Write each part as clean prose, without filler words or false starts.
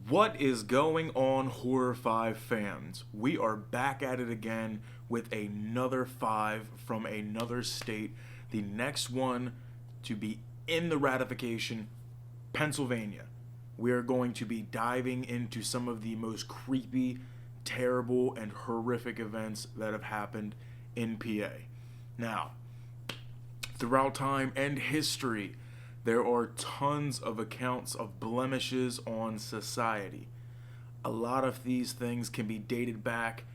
What is going on, Horror 5 fans? We are back at it again with another 5 from another state. The next one to be in the ratification, Pennsylvania. We are going to be diving into some of the most creepy, terrible, and horrific events that have happened in PA. Now, throughout time and history, there are tons of accounts of blemishes on society. A lot of these things can be dated back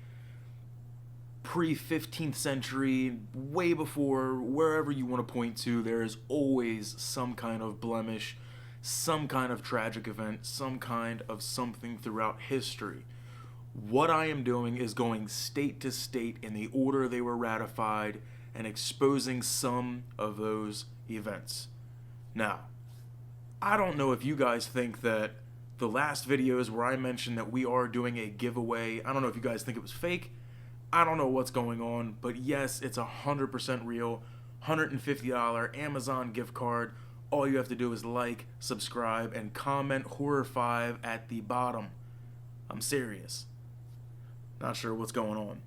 pre-15th century, way before, wherever you want to point to. There is always some kind of blemish, some kind of tragic event, some kind of something throughout history. What I am doing is going state to state in the order they were ratified and exposing some of those events. Now, I don't know if you guys think that the last videos where I mentioned that we are doing a giveaway, I don't know if you guys think it was fake. I don't know what's going on, but yes, it's 100% real. $150 Amazon gift card. All you have to do is like, subscribe, and comment Horror 5 at the bottom. I'm serious. Not sure what's going on.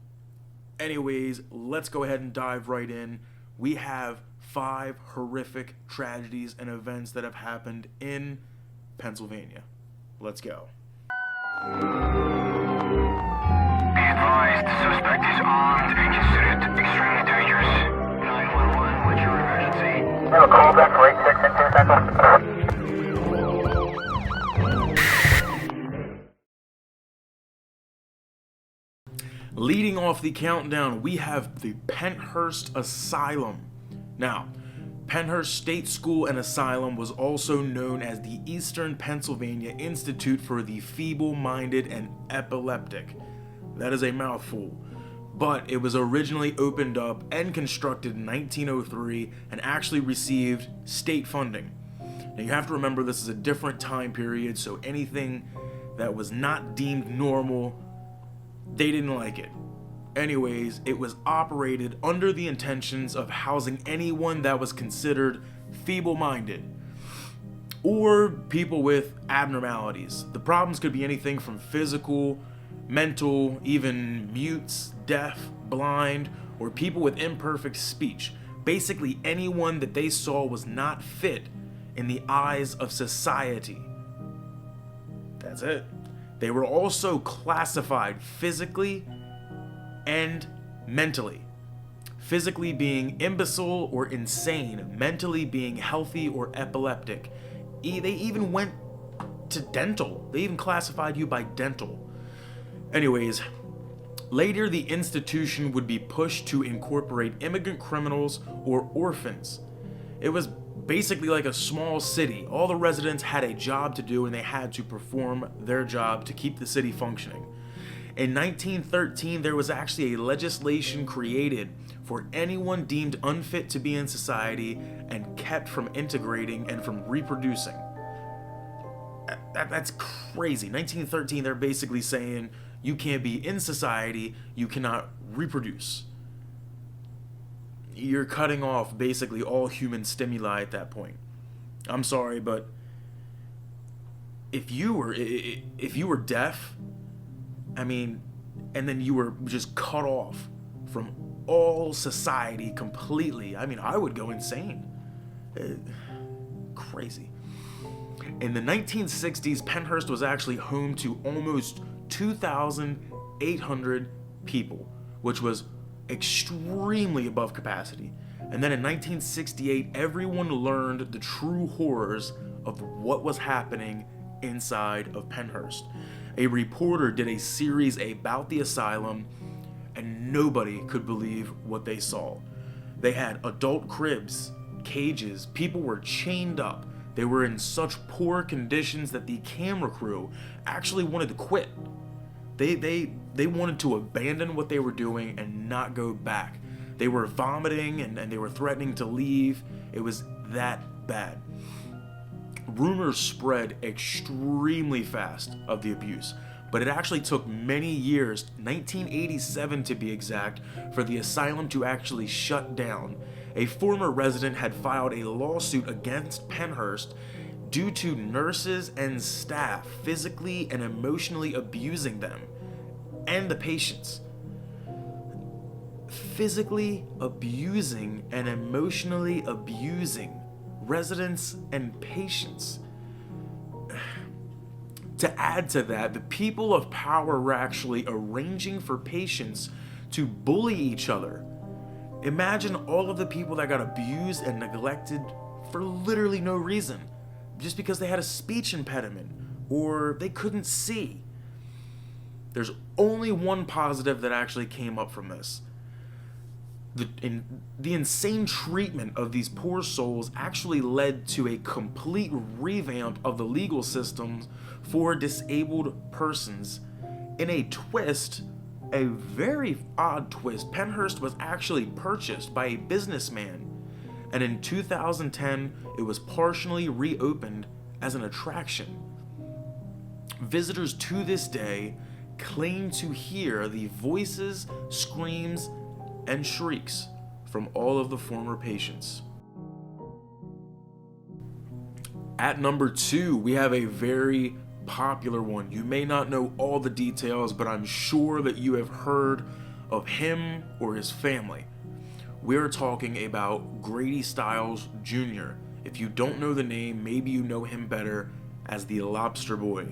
Anyways, let's go ahead and dive right in. We have 5 horrific tragedies and events that have happened in Pennsylvania. Let's go. Be advised, the suspect is armed and considered extremely dangerous. 911, what's your emergency? We have a call back for 86 and 2 seconds. Leading off the countdown, we have the Penhurst Asylum. Now, Penhurst State School and Asylum was also known as the Eastern Pennsylvania Institute for the Feeble-Minded and Epileptic. That is a mouthful, but it was originally opened up and constructed in 1903 and actually received state funding. Now, you have to remember this is a different time period, so anything that was not deemed normal, they didn't like it. Anyways, it was operated under the intentions of housing anyone that was considered feeble-minded or people with abnormalities. The problems could be anything from physical, mental, even mutes, deaf, blind, or people with imperfect speech. Basically anyone that they saw was not fit in the eyes of society. That's it. They were also classified physically and mentally. Physically being imbecile or insane, mentally being healthy or epileptic. They even went to dental. They even classified you by dental. Anyways, later the institution would be pushed to incorporate immigrant criminals or orphans. It was basically like a small city. All the residents had a job to do and they had to perform their job to keep the city functioning. In 1913, there was actually a legislation created for anyone deemed unfit to be in society and kept from integrating and from reproducing. That's crazy. 1913, they're basically saying you can't be in society, you cannot reproduce. You're cutting off basically all human stimuli at that point. I'm sorry, but if you were deaf, I mean, and then you were just cut off from all society completely, I mean, I would go insane. Crazy. In the 1960s, Penhurst was actually home to almost 2,800 people, which was extremely above capacity. And then in 1968, everyone learned the true horrors of what was happening inside of Penhurst. A reporter did a series about the asylum, and nobody could believe what they saw. They had adult cribs, cages, people were chained up. They were in such poor conditions that the camera crew actually wanted to quit. They wanted to abandon what they were doing and not go back. They were vomiting and they were threatening to leave. It was that bad. Rumors spread extremely fast of the abuse, but it actually took many years, 1987 to be exact, for the asylum to actually shut down. A former resident had filed a lawsuit against Penhurst due to nurses and staff physically and emotionally abusing them and the patients. Physically abusing and emotionally abusing residents and patients. To add to that, the people of power were actually arranging for patients to bully each other. Imagine all of the people that got abused and neglected for literally no reason, just because they had a speech impediment or they couldn't see. There's only one positive that actually came up from this. The insane treatment of these poor souls actually led to a complete revamp of the legal systems for disabled persons. In a twist, a very odd twist, Penhurst was actually purchased by a businessman, and in 2010 it was partially reopened as an attraction. Visitors to this day claim to hear the voices, screams, and shrieks from all of the former patients. At number 2, we have a very popular one. You may not know all the details, but I'm sure that you have heard of him or his family. We're talking about Grady Stiles Jr. If you don't know the name, maybe you know him better as the Lobster Boy.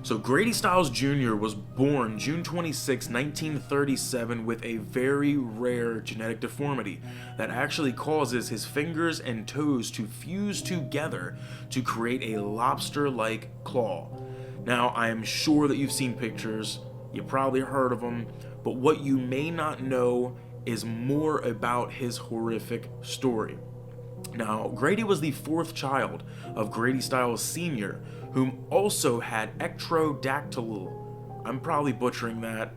So Grady Stiles Jr. was born June 26, 1937 with a very rare genetic deformity that actually causes his fingers and toes to fuse together to create a lobster-like claw. Now, I am sure that you've seen pictures, you probably heard of them, but what you may not know is more about his horrific story. Now, Grady was the 4th child of Grady Stiles Sr., whom also had ectrodactyl. I'm probably butchering that.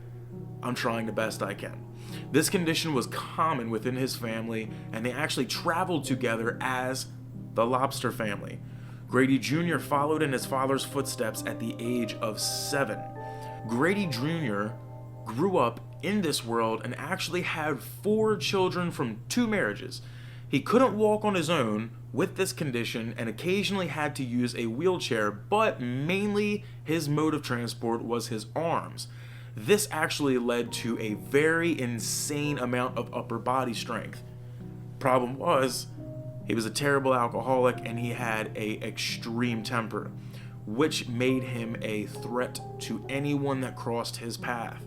I'm trying the best I can. This condition was common within his family, and they actually traveled together as the Lobster family. Grady Jr. followed in his father's footsteps at the age of 7. Grady Jr. grew up in this world and actually had 4 children from 2 marriages. He couldn't walk on his own with this condition and occasionally had to use a wheelchair, but mainly his mode of transport was his arms. This actually led to a very insane amount of upper body strength. Problem was, he was a terrible alcoholic and he had an extreme temper, which made him a threat to anyone that crossed his path.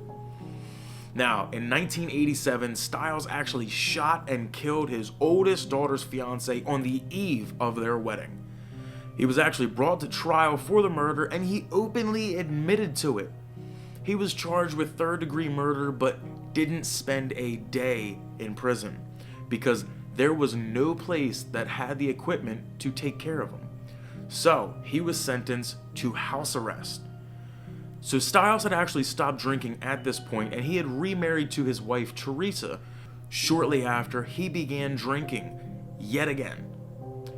Now, in 1987, Stiles actually shot and killed his oldest daughter's fiance on the eve of their wedding. He was actually brought to trial for the murder and he openly admitted to it. He was charged with 3rd-degree murder but didn't spend a day in prison because there was no place that had the equipment to take care of him. So, he was sentenced to house arrest. So Stiles had actually stopped drinking at this point and he had remarried to his wife Teresa. Shortly after, he began drinking yet again.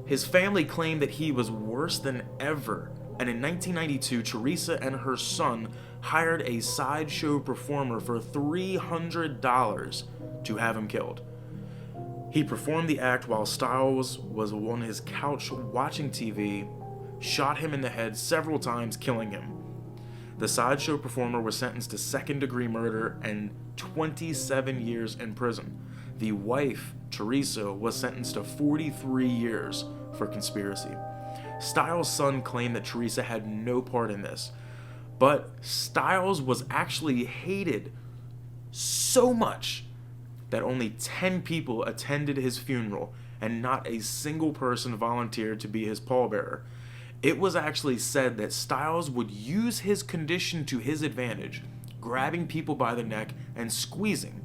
His family claimed that he was worse than ever, and in 1992, Teresa and her son hired a sideshow performer for $300 to have him killed. He performed the act while Stiles was on his couch watching TV, shot him in the head several times, killing him. The sideshow performer was sentenced to 2nd-degree murder and 27 years in prison. The wife, Teresa, was sentenced to 43 years for conspiracy. Stiles' son claimed that Teresa had no part in this, but Stiles was actually hated so much that only 10 people attended his funeral and not a single person volunteered to be his pallbearer. It was actually said that Stiles would use his condition to his advantage, grabbing people by the neck and squeezing.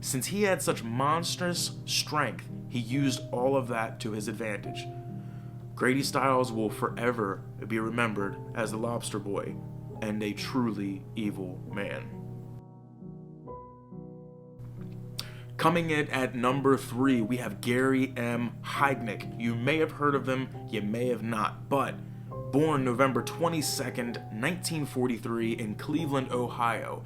Since he had such monstrous strength, he used all of that to his advantage. Grady Stiles will forever be remembered as the Lobster Boy and a truly evil man. Coming in at number 3, we have Gary M Heidnick. You may have heard of him, you may have not, but born November 22nd, 1943 in Cleveland, Ohio.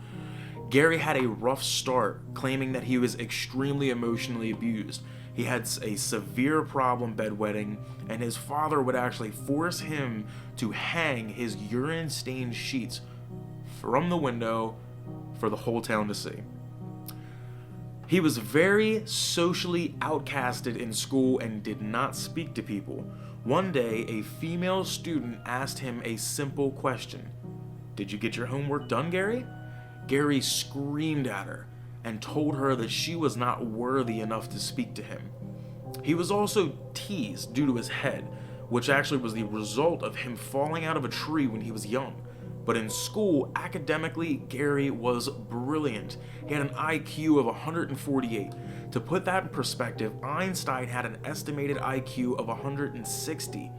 Gary had a rough start, claiming that he was extremely emotionally abused. He had a severe problem bedwetting, and his father would actually force him to hang his urine-stained sheets from the window for the whole town to see. He was very socially outcasted in school and did not speak to people. One day, a female student asked him a simple question. "Did you get your homework done, Gary?" Gary screamed at her and told her that she was not worthy enough to speak to him. He was also teased due to his head, which actually was the result of him falling out of a tree when he was young. But in school, academically, Gary was brilliant. He had an IQ of 148. To put that in perspective, Einstein had an estimated IQ of 160.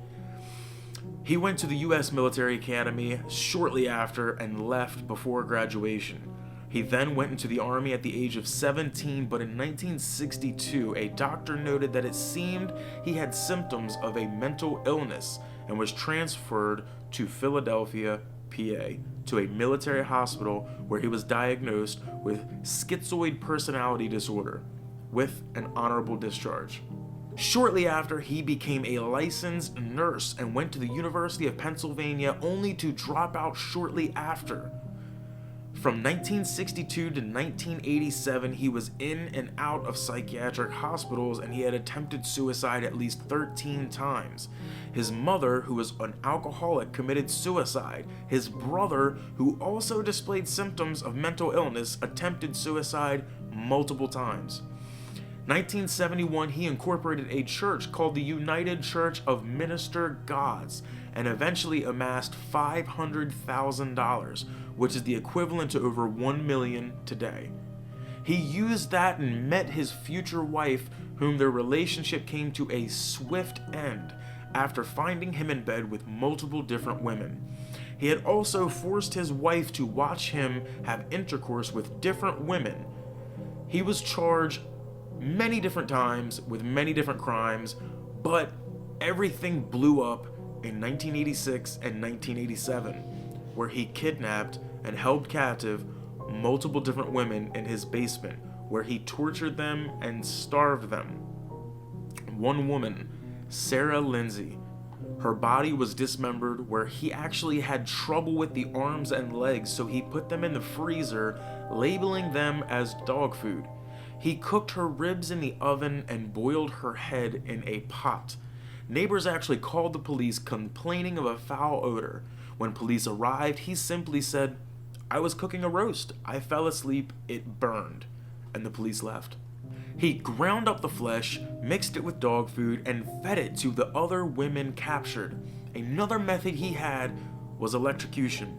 He went to the U.S. Military Academy shortly after and left before graduation. He then went into the Army at the age of 17, but in 1962, a doctor noted that it seemed he had symptoms of a mental illness and was transferred to Philadelphia, PA, to a military hospital where he was diagnosed with schizoid personality disorder with an honorable discharge. Shortly after, he became a licensed nurse and went to the University of Pennsylvania, only to drop out shortly after. From 1962 to 1987, he was in and out of psychiatric hospitals, and he had attempted suicide at least 13 times. His mother, who was an alcoholic, committed suicide. His brother, who also displayed symptoms of mental illness, attempted suicide multiple times. 1971, he incorporated a church called the United Church of Minister Gods and eventually amassed $500,000, which is the equivalent to over $1 million today. He used that and met his future wife, whom their relationship came to a swift end after finding him in bed with multiple different women. He had also forced his wife to watch him have intercourse with different women. He was charged many different times with many different crimes, but everything blew up in 1986 and 1987, where he kidnapped and held captive multiple different women in his basement, where he tortured them and starved them. One woman, Sarah Lindsay, her body was dismembered, where he actually had trouble with the arms and legs, so he put them in the freezer, labeling them as dog food. He cooked her ribs in the oven and boiled her head in a pot. Neighbors actually called the police, complaining of a foul odor. When police arrived, he simply said, "I was cooking a roast. I fell asleep. It burned." And the police left. He ground up the flesh, mixed it with dog food, and fed it to the other women captured. Another method he had was electrocution.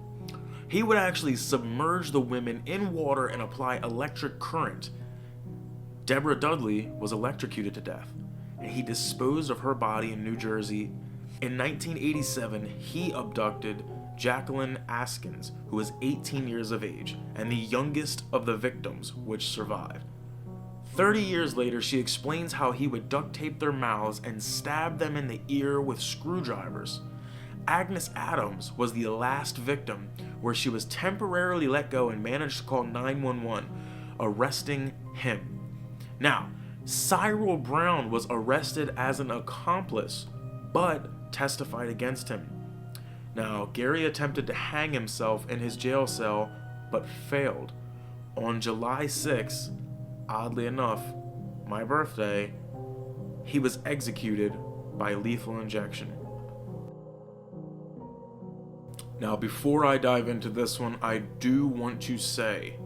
He would actually submerge the women in water and apply electric current. Deborah Dudley was electrocuted to death, and he disposed of her body in New Jersey. In 1987, he abducted Jacqueline Askins, who was 18 years of age, and the youngest of the victims, which survived. 30 years later, she explains how he would duct tape their mouths and stab them in the ear with screwdrivers. Agnes Adams was the last victim, where she was temporarily let go and managed to call 911, arresting him. Now, Cyril Brown was arrested as an accomplice, but testified against him. Now, Gary attempted to hang himself in his jail cell, but failed. On July 6, oddly enough, my birthday, he was executed by lethal injection. Now, before I dive into this one, I do want to say,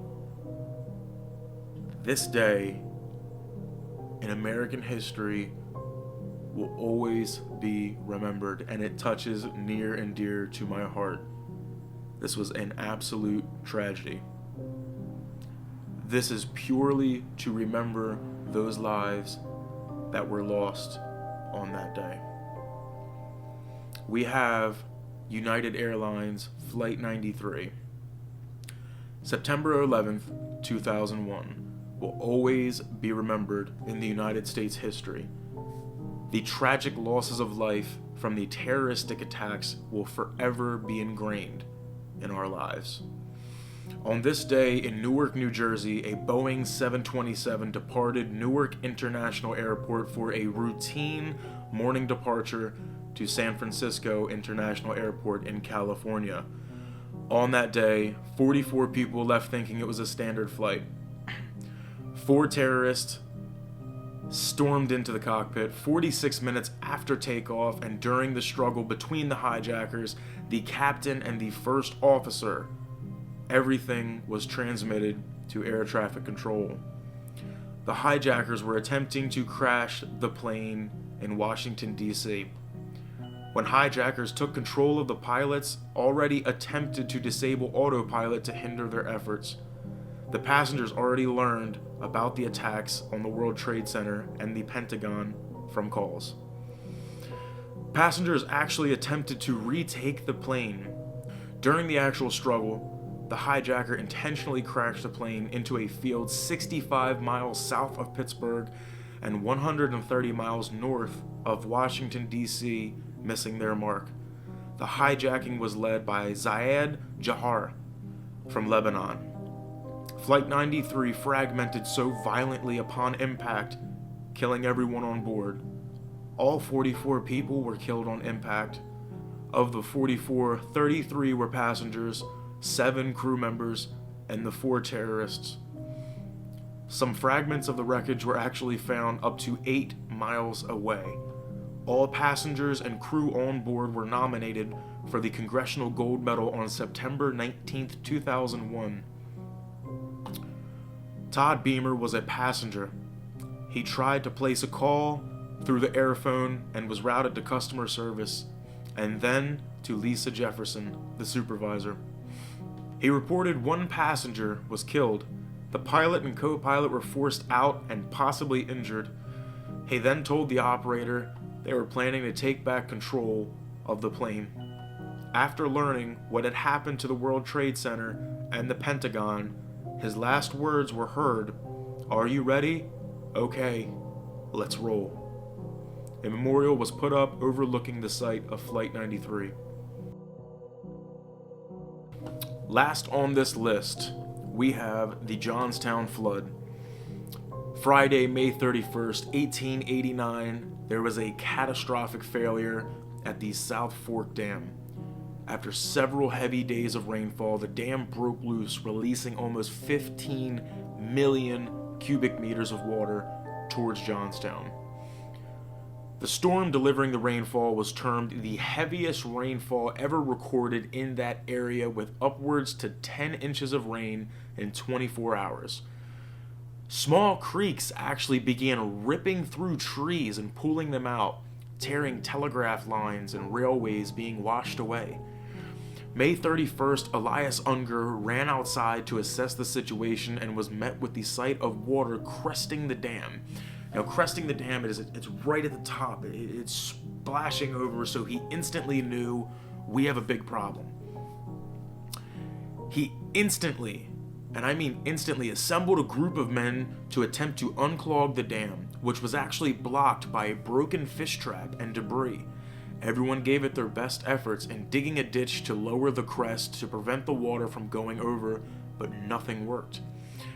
this day in American history will always be remembered, and it touches near and dear to my heart. This was an absolute tragedy. This is purely to remember those lives that were lost on that day. We have United Airlines Flight 93. September 11th, 2001 will always be remembered in the United States history. The tragic losses of life from the terroristic attacks will forever be ingrained in our lives. On this day in Newark, New Jersey, a Boeing 727 departed Newark International Airport for a routine morning departure to San Francisco International Airport in California. On that day, 44 people left thinking it was a standard flight. 4 terrorists stormed into the cockpit 46 minutes after takeoff, and during the struggle between the hijackers, the captain, and the first officer, everything was transmitted to air traffic control. The hijackers were attempting to crash the plane in Washington, D.C. When hijackers took control of the pilots, already attempted to disable autopilot to hinder their efforts. The passengers already learned about the attacks on the World Trade Center and the Pentagon from calls. Passengers actually attempted to retake the plane. During the actual struggle, the hijacker intentionally crashed the plane into a field 65 miles south of Pittsburgh and 130 miles north of Washington, D.C., missing their mark. The hijacking was led by Zayed Jahar from Lebanon. Flight 93 fragmented so violently upon impact, killing everyone on board. All 44 people were killed on impact. Of the 44, 33 were passengers, 7 crew members, and the 4 terrorists. Some fragments of the wreckage were actually found up to 8 miles away. All passengers and crew on board were nominated for the Congressional Gold Medal on September 19, 2001. Todd Beamer was a passenger. He tried to place a call through the airphone and was routed to customer service, and then to Lisa Jefferson, the supervisor. He reported 1 passenger was killed. The pilot and co-pilot were forced out and possibly injured. He then told the operator they were planning to take back control of the plane. After learning what had happened to the World Trade Center and the Pentagon, his last words were heard, "Are you ready? Okay, let's roll." A memorial was put up overlooking the site of Flight 93. Last on this list, we have the Johnstown Flood. Friday, May 31st, 1889, there was a catastrophic failure at the South Fork Dam. After several heavy days of rainfall, the dam broke loose, releasing almost 15 million cubic meters of water towards Johnstown. The storm delivering the rainfall was termed the heaviest rainfall ever recorded in that area, with upwards to 10 inches of rain in 24 hours. Small creeks actually began ripping through trees and pulling them out, tearing telegraph lines and railways being washed away. May 31st, Elias Unger ran outside to assess the situation and was met with the sight of water cresting the dam. Now, cresting the dam, it's right at the top. It's splashing over, so he instantly knew we have a big problem. He instantly, and I mean instantly, assembled a group of men to attempt to unclog the dam, which was actually blocked by a broken fish trap and debris. Everyone gave it their best efforts in digging a ditch to lower the crest to prevent the water from going over, but nothing worked.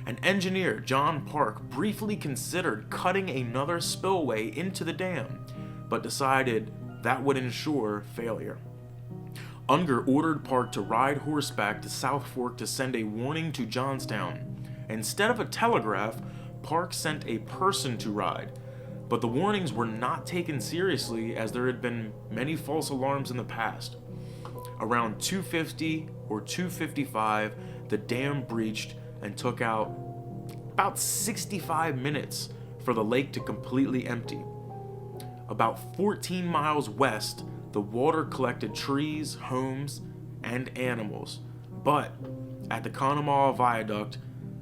An engineer, John Park, briefly considered cutting another spillway into the dam, but decided that would ensure failure. Unger ordered Park to ride horseback to South Fork to send a warning to Johnstown. Instead of a telegraph, Park sent a person to ride, but the warnings were not taken seriously, as there had been many false alarms in the past. Around 2:50 or 2:55, the dam breached and took out about 65 minutes for the lake to completely empty. About 14 miles west, the water collected trees, homes, and animals, but at the Conemaugh Viaduct,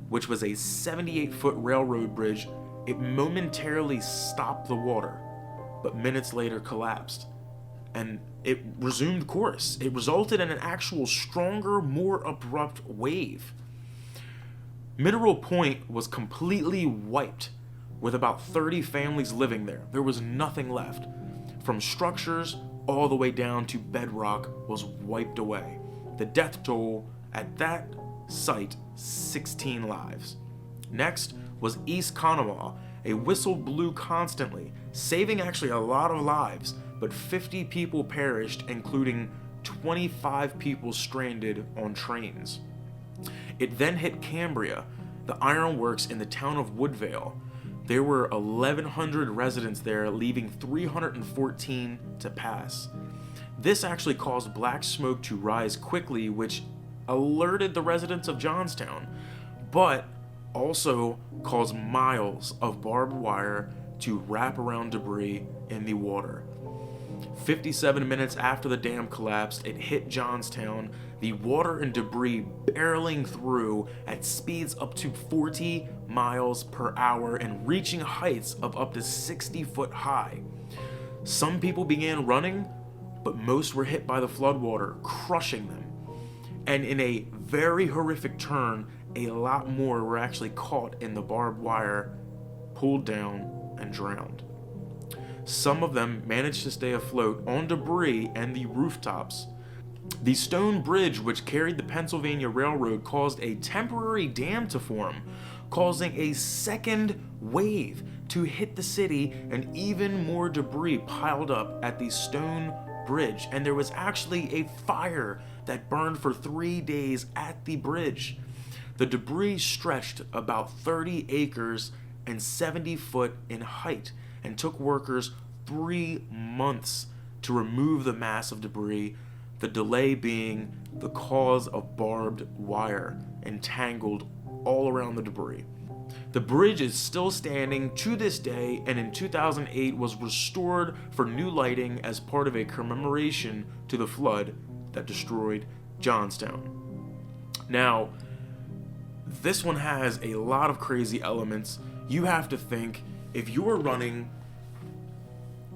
which was a 78-foot railroad bridge, it momentarily stopped the water, but minutes later collapsed, and it resumed course. It resulted in an actual stronger, more abrupt wave. Mineral Point was completely wiped, with about 30 families living there. There was nothing left. From structures all the way down to bedrock was wiped away. The death toll at that sight 16 lives. Next was East Kanawha. A whistle blew constantly, saving actually a lot of lives, but 50 people perished, including 25 people stranded on trains. It then hit Cambria, the ironworks in the town of Woodvale. There were 1,100 residents there, leaving 314 to pass. This actually caused black smoke to rise quickly, which alerted the residents of Johnstown, but also caused miles of barbed wire to wrap around debris in the water. 57 minutes after the dam collapsed, it hit Johnstown, the water and debris barreling through at speeds up to 40 miles per hour and reaching heights of up to 60 foot high. Some people began running, but most were hit by the floodwater, crushing them. And in a very horrific turn, a lot more were actually caught in the barbed wire, pulled down, and drowned. Some of them managed to stay afloat on debris and the rooftops. The stone bridge which carried the Pennsylvania Railroad caused a temporary dam to form, causing a second wave to hit the city, and even more debris piled up at the stone bridge. And there was actually a fire that burned for 3 days at the bridge. The debris stretched about 30 acres and 70 foot in height, and took workers 3 months to remove the mass of debris, the delay being the cause of barbed wire entangled all around the debris. The bridge is still standing to this day, and in 2008 was restored for new lighting as part of a commemoration to the flood that destroyed Johnstown. Now, this one has a lot of crazy elements. You have to think, if you're running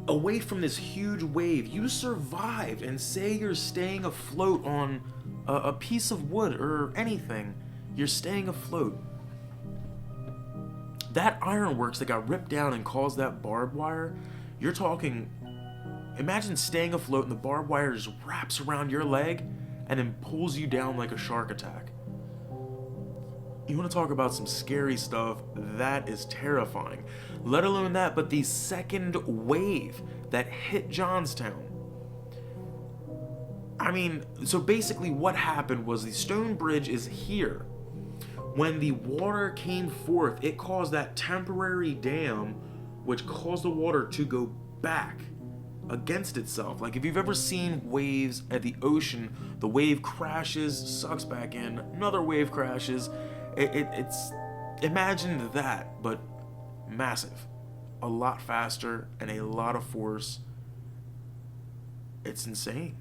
away from this huge wave, you survived, and say you're staying afloat on a piece of wood or anything, you're staying afloat. That ironworks that got ripped down and caused that barbed wire, you're talking, imagine staying afloat and the barbed wire just wraps around your leg and then pulls you down like a shark attack. You want to talk about some scary stuff? That is terrifying. Let alone that, but the second wave that hit Johnstown. I mean, so basically what happened was the stone bridge is here. When the water came forth, it caused that temporary dam, which caused the water to go back against itself. Like if you've ever seen waves at the ocean, the wave crashes, sucks back in, another wave crashes. It's imagine that, but massive, a lot faster and a lot of force. It's insane.